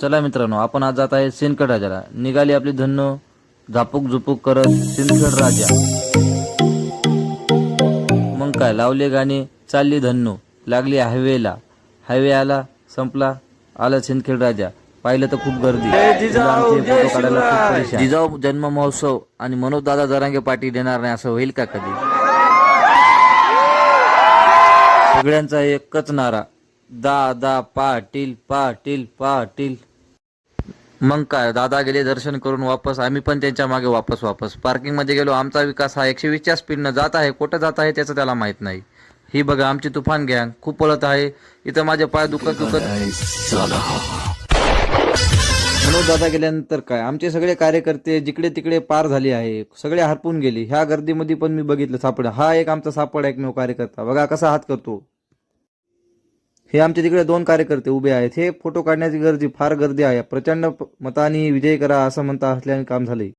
चला मित्रांनो, आपण आज जात आहे सिंदखेड राजाला. निघाली आपली धन्नो झापूक झुपूक करत सिंदखेड राजा. मग काय लावले गाणे, चालली धन्नो, लागली हायवेला. हायवे आला, संपला, आला सिंदखेड राजा. पाहिलं तर खूप गर्दी. फोटो काढायला खूप परेशान. जिजाऊ जन्म महोत्सव आणि मनोजदादा जरांगे पाटील येणार नाही असं होईल का कधी? सगळ्यांचा एकच नारा, दादा पाटील पाटील पाटील. मग काय, दादा गेले दर्शन करून वापस, आम्ही पण त्यांच्या मागे वापस. पार्किंग मध्ये गेलो. आमचा विकास हा 120च्या स्पीडनं जात आहे. कुठं जात आहे त्याचं त्याला माहित नाही. ही बघा आमची तुफान गँग खूप पळत आहे. इथं माझे पाय दुखत मनोज दादा गेल्यानंतर काय, आमचे सगळे कार्यकर्ते जिकडे तिकडे पार झाले आहे. सगळे हरपून गेले. ह्या गर्दीमध्ये पण मी बघितलं सापड. हा एक आमचा सापड एकमेव कार्यकर्ता बघा कसा हात करतो. हे आमचे तिकडे 2 कार्यकर्ते उभे आहेत. हे फोटो काढण्याची फार गर्दी आहे. प्रचंड मताने विजय करा असं म्हणता असल्याने काम झाले.